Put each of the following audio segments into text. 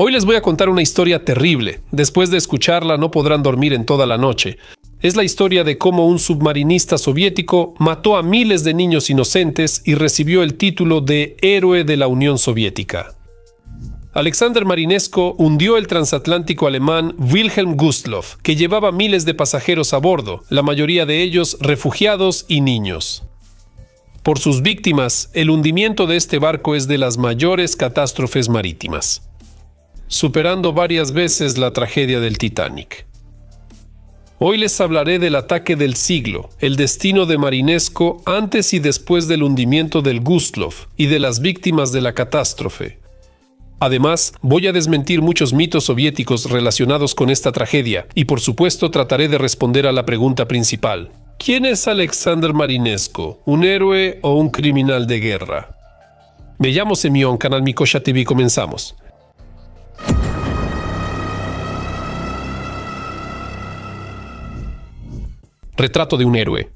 Hoy les voy a contar una historia terrible. Después de escucharla no podrán dormir en toda la noche. Es la historia de cómo un submarinista soviético mató a miles de niños inocentes y recibió el título de Héroe de la Unión Soviética. Alexander Marinesko hundió el transatlántico alemán Wilhelm Gustloff, que llevaba miles de pasajeros a bordo, la mayoría de ellos refugiados y niños. Por sus víctimas, el hundimiento de este barco es de las mayores catástrofes marítimas, superando varias veces la tragedia del Titanic. Hoy les hablaré del ataque del siglo, el destino de Marinesko antes y después del hundimiento del Gustloff y de las víctimas de la catástrofe. Además, voy a desmentir muchos mitos soviéticos relacionados con esta tragedia y por supuesto trataré de responder a la pregunta principal. ¿Quién es Alexander Marinesko? ¿Un héroe o un criminal de guerra? Me llamo Semyon, canal Mikosha TV, comenzamos. Retrato de un héroe.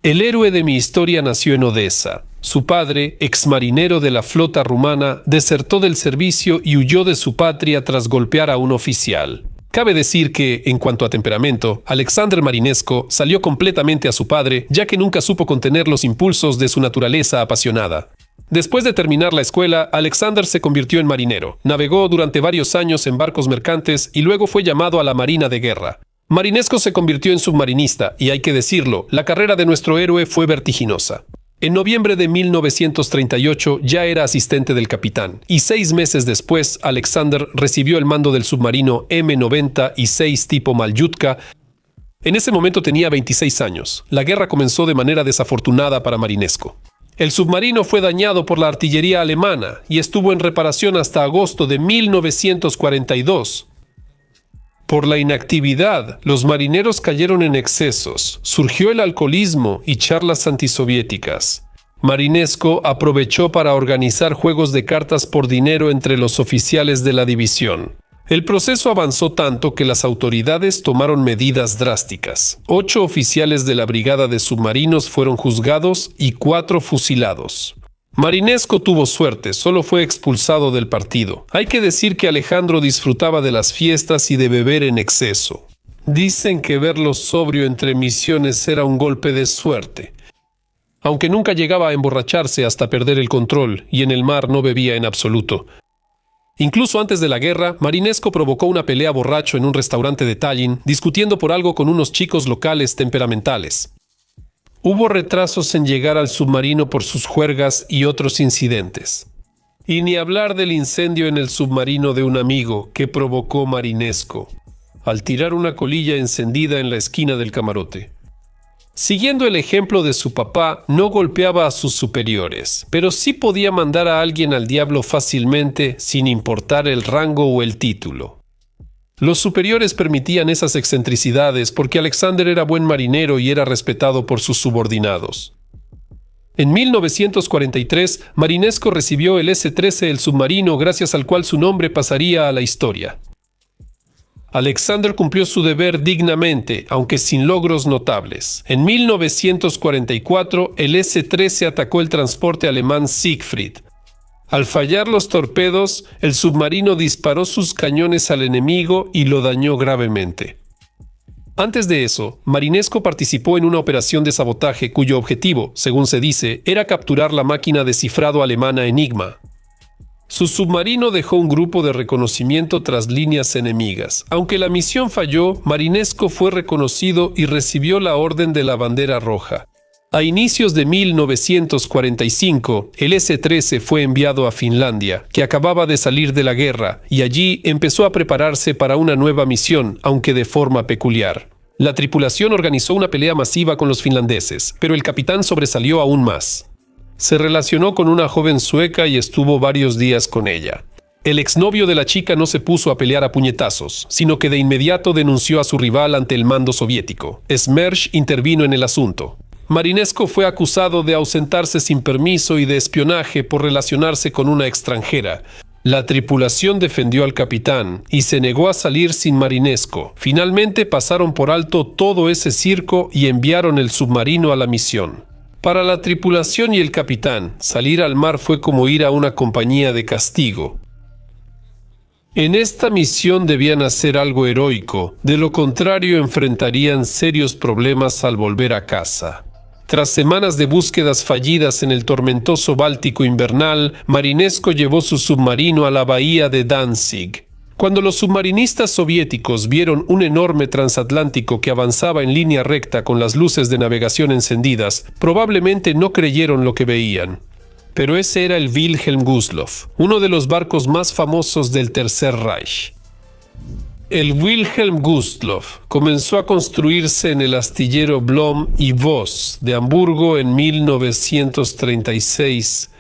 El héroe de mi historia nació en Odessa. Su padre, exmarinero de la flota rumana, desertó del servicio y huyó de su patria tras golpear a un oficial. Cabe decir que, en cuanto a temperamento, Alexander Marinesko salió completamente a su padre, ya que nunca supo contener los impulsos de su naturaleza apasionada. Después de terminar la escuela, Alexander se convirtió en marinero. Navegó durante varios años en barcos mercantes y luego fue llamado a la Marina de Guerra. Marinesko se convirtió en submarinista y, hay que decirlo, la carrera de nuestro héroe fue vertiginosa. En noviembre de 1938 ya era asistente del capitán, y 6 meses después Alexander recibió el mando del submarino M96 tipo Malyutka. En ese momento tenía 26 años. La guerra comenzó de manera desafortunada para Marinesko. El submarino fue dañado por la artillería alemana y estuvo en reparación hasta agosto de 1942. Por la inactividad, los marineros cayeron en excesos, surgió el alcoholismo y charlas antisoviéticas. Marinesko aprovechó para organizar juegos de cartas por dinero entre los oficiales de la división. El proceso avanzó tanto que las autoridades tomaron medidas drásticas. 8 oficiales de la brigada de submarinos fueron juzgados y 4 fusilados. Marinesko tuvo suerte, solo fue expulsado del partido. Hay que decir que Alejandro disfrutaba de las fiestas y de beber en exceso. Dicen que verlo sobrio entre misiones era un golpe de suerte. Aunque nunca llegaba a emborracharse hasta perder el control, y en el mar no bebía en absoluto. Incluso antes de la guerra, Marinesko provocó una pelea borracho en un restaurante de Tallinn, discutiendo por algo con unos chicos locales temperamentales. Hubo retrasos en llegar al submarino por sus juergas y otros incidentes. Y ni hablar del incendio en el submarino de un amigo que provocó Marinesko, al tirar una colilla encendida en la esquina del camarote. Siguiendo el ejemplo de su papá, no golpeaba a sus superiores, pero sí podía mandar a alguien al diablo fácilmente sin importar el rango o el título. Los superiores permitían esas excentricidades porque Alexander era buen marinero y era respetado por sus subordinados. En 1943, Marinesko recibió el S-13, el submarino, gracias al cual su nombre pasaría a la historia. Alexander cumplió su deber dignamente, aunque sin logros notables. En 1944, el S-13 atacó el transporte alemán Siegfried. Al fallar los torpedos, el submarino disparó sus cañones al enemigo y lo dañó gravemente. Antes de eso, Marinesko participó en una operación de sabotaje cuyo objetivo, según se dice, era capturar la máquina de cifrado alemana Enigma. Su submarino dejó un grupo de reconocimiento tras líneas enemigas. Aunque la misión falló, Marinesko fue reconocido y recibió la Orden de la Bandera Roja. A inicios de 1945, el S-13 fue enviado a Finlandia, que acababa de salir de la guerra, y allí empezó a prepararse para una nueva misión, aunque de forma peculiar. La tripulación organizó una pelea masiva con los finlandeses, pero el capitán sobresalió aún más. Se relacionó con una joven sueca y estuvo varios días con ella. El exnovio de la chica no se puso a pelear a puñetazos, sino que de inmediato denunció a su rival ante el mando soviético. Smersh intervino en el asunto. Marinesko fue acusado de ausentarse sin permiso y de espionaje por relacionarse con una extranjera. La tripulación defendió al capitán y se negó a salir sin Marinesko. Finalmente pasaron por alto todo ese circo y enviaron el submarino a la misión. Para la tripulación y el capitán, salir al mar fue como ir a una compañía de castigo. En esta misión debían hacer algo heroico, de lo contrario enfrentarían serios problemas al volver a casa. Tras semanas de búsquedas fallidas en el tormentoso Báltico invernal, Marinesco llevó su submarino a la bahía de Danzig. Cuando los submarinistas soviéticos vieron un enorme transatlántico que avanzaba en línea recta con las luces de navegación encendidas, probablemente no creyeron lo que veían. Pero ese era el Wilhelm Gustloff, uno de los barcos más famosos del Tercer Reich. El Wilhelm Gustloff comenzó a construirse en el astillero Blohm y Voss de Hamburgo en 1936.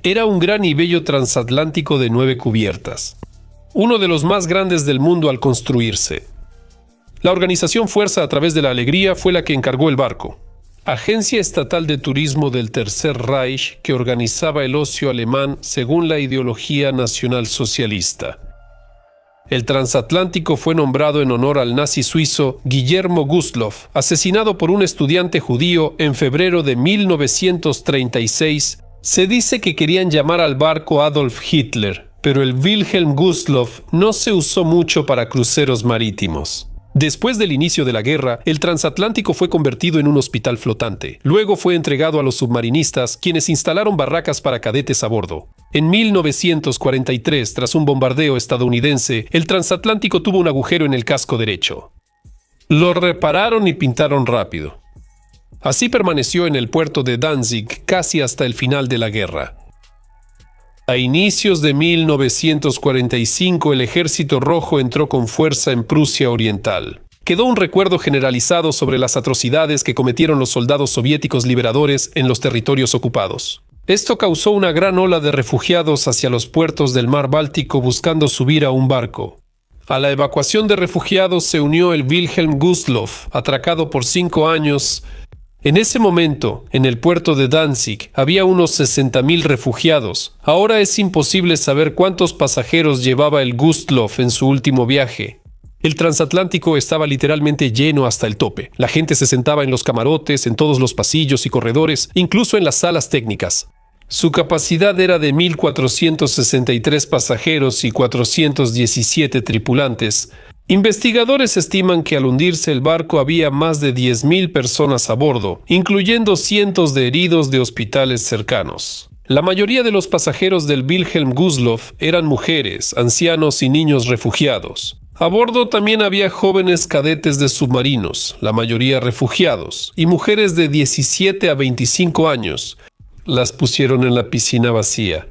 Era un gran y bello transatlántico de 9 cubiertas, uno de los más grandes del mundo al construirse. La organización Fuerza a través de la Alegría fue la que encargó el barco, agencia estatal de turismo del Tercer Reich que organizaba el ocio alemán según la ideología nacionalsocialista. El transatlántico fue nombrado en honor al nazi suizo Guillermo Gustloff, asesinado por un estudiante judío en febrero de 1936. Se dice que querían llamar al barco Adolf Hitler, pero el Wilhelm Gustloff no se usó mucho para cruceros marítimos. Después del inicio de la guerra, el transatlántico fue convertido en un hospital flotante. Luego fue entregado a los submarinistas, quienes instalaron barracas para cadetes a bordo. En 1943, tras un bombardeo estadounidense, el transatlántico tuvo un agujero en el casco derecho. Lo repararon y pintaron rápido. Así permaneció en el puerto de Danzig casi hasta el final de la guerra. A inicios de 1945, el Ejército Rojo entró con fuerza en Prusia Oriental. Quedó un recuerdo generalizado sobre las atrocidades que cometieron los soldados soviéticos liberadores en los territorios ocupados. Esto causó una gran ola de refugiados hacia los puertos del mar Báltico buscando subir a un barco. A la evacuación de refugiados se unió el Wilhelm Gustloff, atracado por 5 años. En ese momento, en el puerto de Danzig, había unos 60.000 refugiados. Ahora es imposible saber cuántos pasajeros llevaba el Gustloff en su último viaje. El transatlántico estaba literalmente lleno hasta el tope. La gente se sentaba en los camarotes, en todos los pasillos y corredores, incluso en las salas técnicas. Su capacidad era de 1.463 pasajeros y 417 tripulantes. Investigadores estiman que al hundirse el barco había más de 10.000 personas a bordo, incluyendo cientos de heridos de hospitales cercanos. La mayoría de los pasajeros del Wilhelm Gustloff eran mujeres, ancianos y niños refugiados. A bordo también había jóvenes cadetes de submarinos, la mayoría refugiados, y mujeres de 17 a 25 años. Las pusieron en la piscina vacía.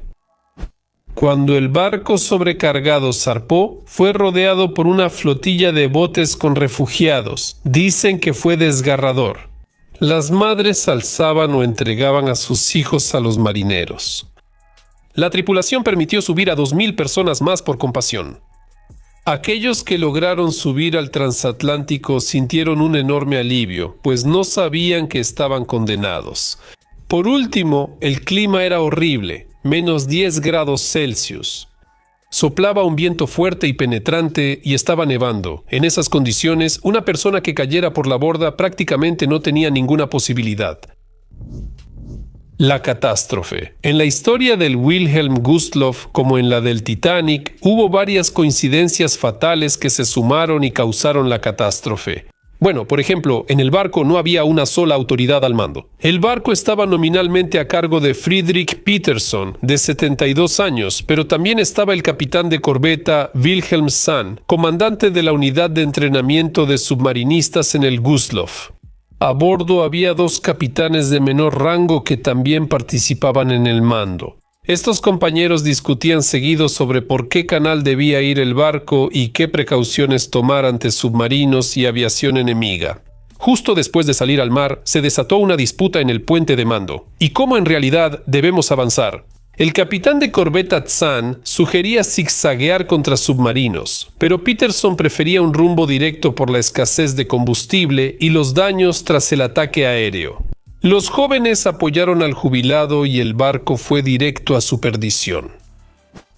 Cuando el barco sobrecargado zarpó, fue rodeado por una flotilla de botes con refugiados. Dicen que fue desgarrador. Las madres alzaban o entregaban a sus hijos a los marineros. La tripulación permitió subir a 2.000 personas más por compasión. Aquellos que lograron subir al transatlántico sintieron un enorme alivio, pues no sabían que estaban condenados. Por último, el clima era horrible. Menos 10 grados Celsius. Soplaba un viento fuerte y penetrante y estaba nevando. En esas condiciones, una persona que cayera por la borda prácticamente no tenía ninguna posibilidad. La catástrofe. En la historia del Wilhelm Gustloff, como en la del Titanic, hubo varias coincidencias fatales que se sumaron y causaron la catástrofe. Bueno, por ejemplo, en el barco no había una sola autoridad al mando. El barco estaba nominalmente a cargo de Friedrich Peterson, de 72 años, pero también estaba el capitán de corbeta Wilhelm Sand, comandante de la unidad de entrenamiento de submarinistas en el Gustloff. A bordo había 2 capitanes de menor rango que también participaban en el mando. Estos compañeros discutían seguido sobre por qué canal debía ir el barco y qué precauciones tomar ante submarinos y aviación enemiga. Justo después de salir al mar, se desató una disputa en el puente de mando. ¿Y cómo en realidad debemos avanzar? El capitán de corbeta Sand sugería zigzaguear contra submarinos, pero Peterson prefería un rumbo directo por la escasez de combustible y los daños tras el ataque aéreo. Los jóvenes apoyaron al jubilado y el barco fue directo a su perdición.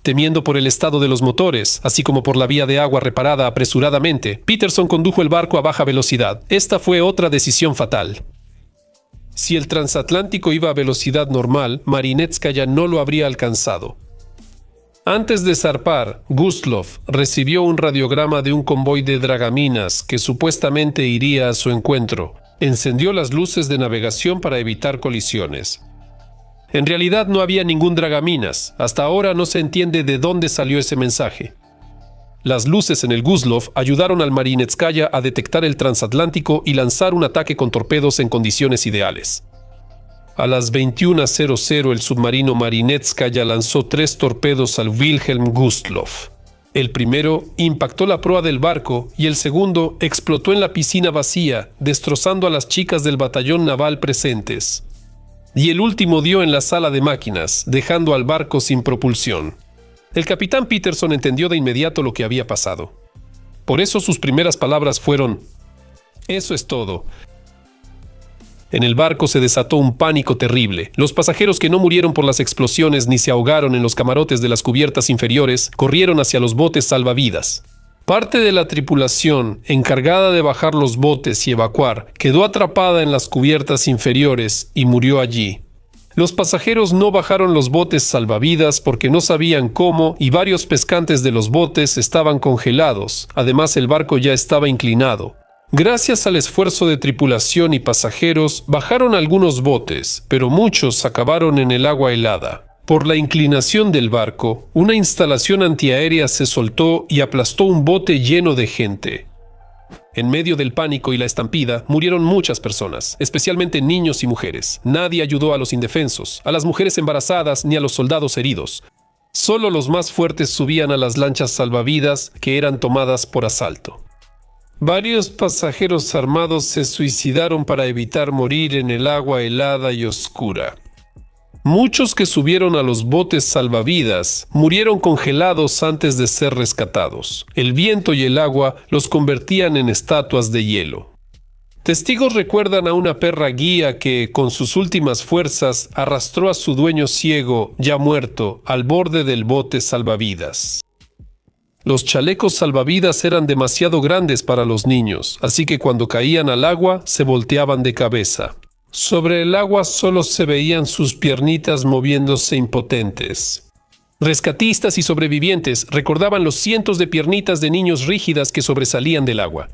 Temiendo por el estado de los motores, así como por la vía de agua reparada apresuradamente, Peterson condujo el barco a baja velocidad. Esta fue otra decisión fatal. Si el transatlántico iba a velocidad normal, Marinetskaya no lo habría alcanzado. Antes de zarpar, Gustloff recibió un radiograma de un convoy de dragaminas que supuestamente iría a su encuentro. Encendió las luces de navegación para evitar colisiones. En realidad no había ningún dragaminas. Hasta ahora no se entiende de dónde salió ese mensaje. Las luces en el Gustloff ayudaron al Marinetskaya a detectar el transatlántico y lanzar un ataque con torpedos en condiciones ideales. A las 21:00 el submarino Marinetskaya lanzó 3 torpedos al Wilhelm Gustloff. El primero impactó la proa del barco y el segundo explotó en la piscina vacía, destrozando a las chicas del batallón naval presentes. Y el último dio en la sala de máquinas, dejando al barco sin propulsión. El capitán Peterson entendió de inmediato lo que había pasado. Por eso sus primeras palabras fueron: «Eso es todo». En el barco se desató un pánico terrible. Los pasajeros que no murieron por las explosiones ni se ahogaron en los camarotes de las cubiertas inferiores corrieron hacia los botes salvavidas. Parte de la tripulación, encargada de bajar los botes y evacuar, quedó atrapada en las cubiertas inferiores y murió allí. Los pasajeros no bajaron los botes salvavidas porque no sabían cómo y varios pescantes de los botes estaban congelados. Además, el barco ya estaba inclinado. Gracias al esfuerzo de tripulación y pasajeros, bajaron algunos botes, pero muchos acabaron en el agua helada. Por la inclinación del barco, una instalación antiaérea se soltó y aplastó un bote lleno de gente. En medio del pánico y la estampida, murieron muchas personas, especialmente niños y mujeres. Nadie ayudó a los indefensos, a las mujeres embarazadas ni a los soldados heridos. Solo los más fuertes subían a las lanchas salvavidas que eran tomadas por asalto. Varios pasajeros armados se suicidaron para evitar morir en el agua helada y oscura. Muchos que subieron a los botes salvavidas murieron congelados antes de ser rescatados. El viento y el agua los convertían en estatuas de hielo. Testigos recuerdan a una perra guía que, con sus últimas fuerzas, arrastró a su dueño ciego, ya muerto, al borde del bote salvavidas. Los chalecos salvavidas eran demasiado grandes para los niños, así que cuando caían al agua, se volteaban de cabeza. Sobre el agua solo se veían sus piernitas moviéndose impotentes. Rescatistas y sobrevivientes recordaban los cientos de piernitas de niños rígidas que sobresalían del agua.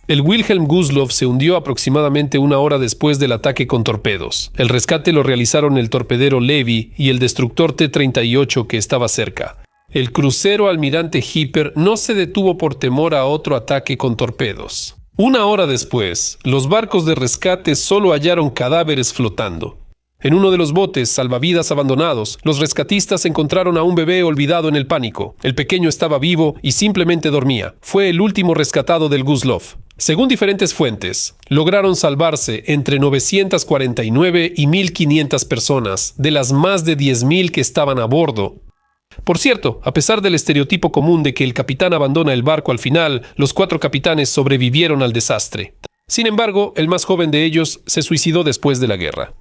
El Wilhelm Gustloff se hundió aproximadamente 1 hora después del ataque con torpedos. El rescate lo realizaron el torpedero Levi y el destructor T-38 que estaba cerca. El crucero Almirante Hipper no se detuvo por temor a otro ataque con torpedos. 1 hora después, los barcos de rescate solo hallaron cadáveres flotando. En uno de los botes salvavidas abandonados, los rescatistas encontraron a un bebé olvidado en el pánico. El pequeño estaba vivo y simplemente dormía. Fue el último rescatado del Gustloff. Según diferentes fuentes, lograron salvarse entre 949 y 1.500 personas de las más de 10.000 que estaban a bordo. Por cierto, a pesar del estereotipo común de que el capitán abandona el barco al final, los 4 capitanes sobrevivieron al desastre. Sin embargo, el más joven de ellos se suicidó después de la guerra.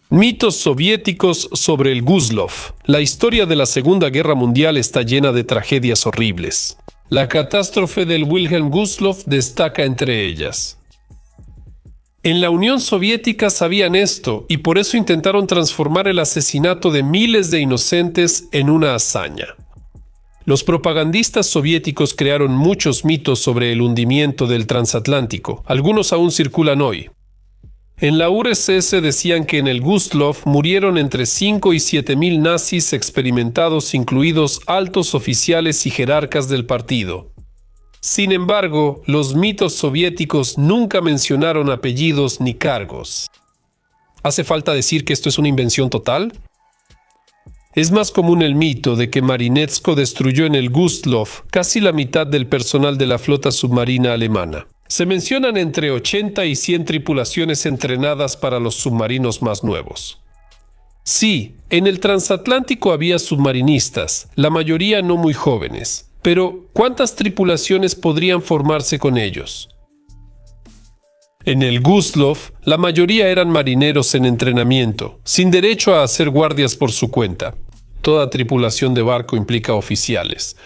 Mitos soviéticos sobre el Gustloff. La historia de la Segunda Guerra Mundial está llena de tragedias horribles. La catástrofe del Wilhelm Gustloff destaca entre ellas. En la Unión Soviética sabían esto y por eso intentaron transformar el asesinato de miles de inocentes en una hazaña. Los propagandistas soviéticos crearon muchos mitos sobre el hundimiento del transatlántico. Algunos aún circulan hoy. En la URSS decían que en el Gustloff murieron entre 5 y 7.000 nazis experimentados, incluidos altos oficiales y jerarcas del partido. Sin embargo, los mitos soviéticos nunca mencionaron apellidos ni cargos. ¿Hace falta decir que esto es una invención total? Es más común el mito de que Marinetsko destruyó en el Gustloff casi la mitad del personal de la flota submarina alemana. Se mencionan entre 80 y 100 tripulaciones entrenadas para los submarinos más nuevos. Sí, en el transatlántico había submarinistas, la mayoría no muy jóvenes. Pero, ¿cuántas tripulaciones podrían formarse con ellos? En el Gustloff, la mayoría eran marineros en entrenamiento, sin derecho a hacer guardias por su cuenta. Toda tripulación de barco implica oficiales.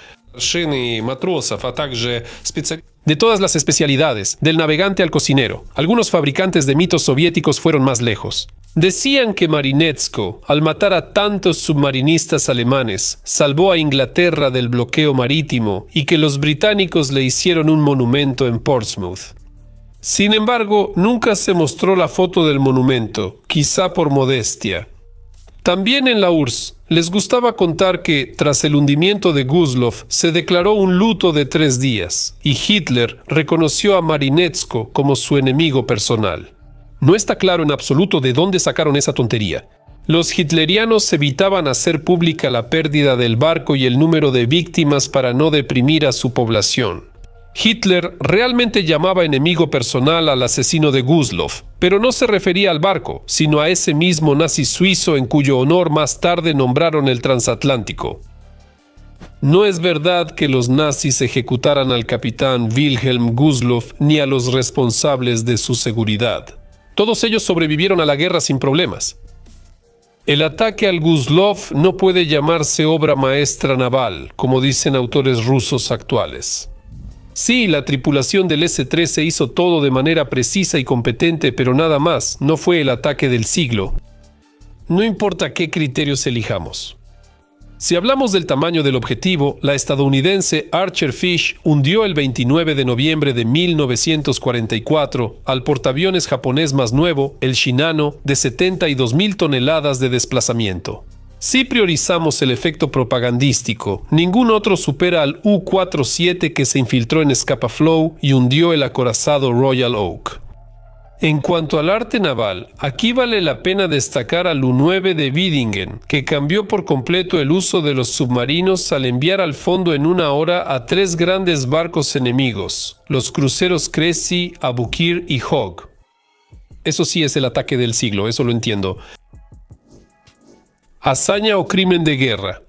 De todas las especialidades, del navegante al cocinero, algunos fabricantes de mitos soviéticos fueron más lejos. Decían que Marinetsko, al matar a tantos submarinistas alemanes, salvó a Inglaterra del bloqueo marítimo y que los británicos le hicieron un monumento en Portsmouth. Sin embargo, nunca se mostró la foto del monumento, quizá por modestia. También en la URSS les gustaba contar que, tras el hundimiento de Guzlov, se declaró un luto de 3 días, y Hitler reconoció a Marinetsko como su enemigo personal. No está claro en absoluto de dónde sacaron esa tontería. Los hitlerianos evitaban hacer pública la pérdida del barco y el número de víctimas para no deprimir a su población. Hitler realmente llamaba enemigo personal al asesino de Guzlov, pero no se refería al barco, sino a ese mismo nazi suizo en cuyo honor más tarde nombraron el transatlántico. No es verdad que los nazis ejecutaran al capitán Wilhelm Guzlov ni a los responsables de su seguridad. Todos ellos sobrevivieron a la guerra sin problemas. El ataque al Guzlov no puede llamarse obra maestra naval, como dicen autores rusos actuales. Sí, la tripulación del S-13 hizo todo de manera precisa y competente, pero nada más, no fue el ataque del siglo. No importa qué criterios elijamos. Si hablamos del tamaño del objetivo, la estadounidense Archer Fish hundió el 29 de noviembre de 1944 al portaaviones japonés más nuevo, el Shinano, de 72.000 toneladas de desplazamiento. Si priorizamos el efecto propagandístico, ningún otro supera al U-47 que se infiltró en Scapa Flow y hundió el acorazado Royal Oak. En cuanto al arte naval, aquí vale la pena destacar al U-9 de Widingen, que cambió por completo el uso de los submarinos al enviar al fondo en 1 hora a 3 grandes barcos enemigos, los cruceros Cressy, Abukir y Hogg. Eso sí es el ataque del siglo, eso lo entiendo. Hazaña o crimen de guerra.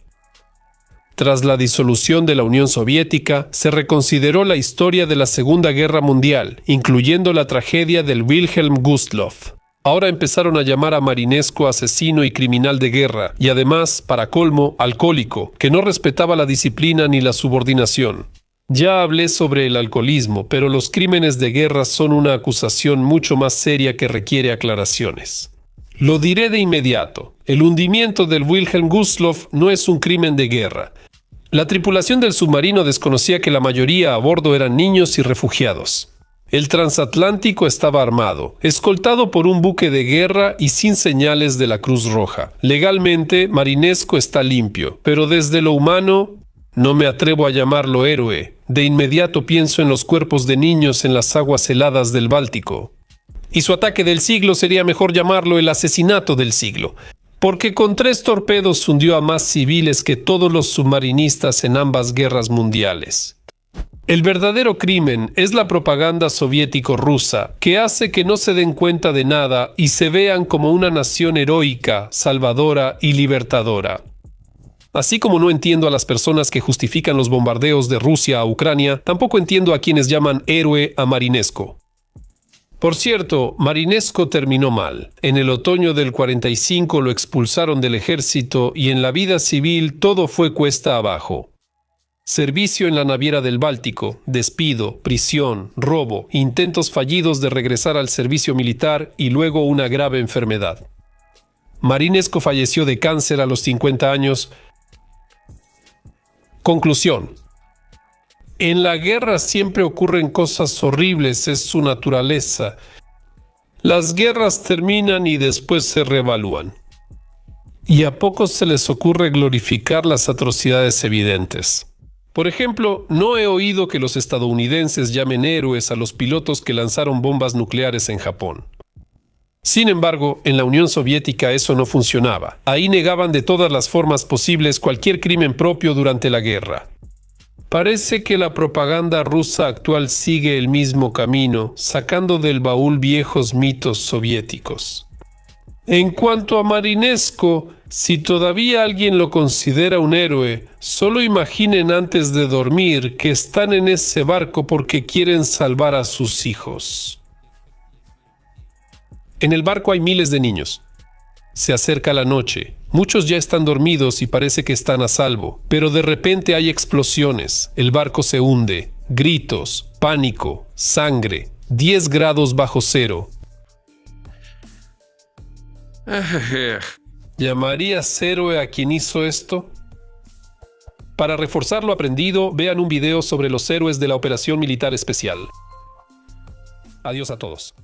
Tras la disolución de la Unión Soviética, se reconsideró la historia de la Segunda Guerra Mundial, incluyendo la tragedia del Wilhelm Gustloff. Ahora empezaron a llamar a Marinescu asesino y criminal de guerra, y además, para colmo, alcohólico, que no respetaba la disciplina ni la subordinación. Ya hablé sobre el alcoholismo, pero los crímenes de guerra son una acusación mucho más seria que requiere aclaraciones. Lo diré de inmediato. El hundimiento del Wilhelm Gustloff no es un crimen de guerra. La tripulación del submarino desconocía que la mayoría a bordo eran niños y refugiados. El transatlántico estaba armado, escoltado por un buque de guerra y sin señales de la Cruz Roja. Legalmente, Marinescu está limpio, pero desde lo humano, no me atrevo a llamarlo héroe. De inmediato pienso en los cuerpos de niños en las aguas heladas del Báltico. Y su ataque del siglo sería mejor llamarlo el asesinato del siglo, porque con 3 torpedos hundió a más civiles que todos los submarinistas en ambas guerras mundiales. El verdadero crimen es la propaganda soviético-rusa, que hace que no se den cuenta de nada y se vean como una nación heroica, salvadora y libertadora. Así como no entiendo a las personas que justifican los bombardeos de Rusia a Ucrania, tampoco entiendo a quienes llaman héroe a Marinescu. Por cierto, Marinescu terminó mal. En el otoño del 45 lo expulsaron del ejército y en la vida civil todo fue cuesta abajo. Servicio en la naviera del Báltico, despido, prisión, robo, intentos fallidos de regresar al servicio militar y luego una grave enfermedad. Marinescu falleció de cáncer a los 50 años. Conclusión. En la guerra siempre ocurren cosas horribles, es su naturaleza. Las guerras terminan y después se reevalúan. Y a pocos se les ocurre glorificar las atrocidades evidentes. Por ejemplo, no he oído que los estadounidenses llamen héroes a los pilotos que lanzaron bombas nucleares en Japón. Sin embargo, en la Unión Soviética eso no funcionaba. Ahí negaban de todas las formas posibles cualquier crimen propio durante la guerra. Parece que la propaganda rusa actual sigue el mismo camino, sacando del baúl viejos mitos soviéticos. En cuanto a Marinescu, si todavía alguien lo considera un héroe, solo imaginen antes de dormir que están en ese barco porque quieren salvar a sus hijos. En el barco hay miles de niños. Se acerca la noche. Muchos ya están dormidos y parece que están a salvo, pero de repente hay explosiones, el barco se hunde. gritos, pánico, sangre, 10 grados bajo cero. ¿Llamarías héroe a quien hizo esto? Para reforzar lo aprendido, vean un video sobre los héroes de la Operación Militar Especial. Adiós a todos.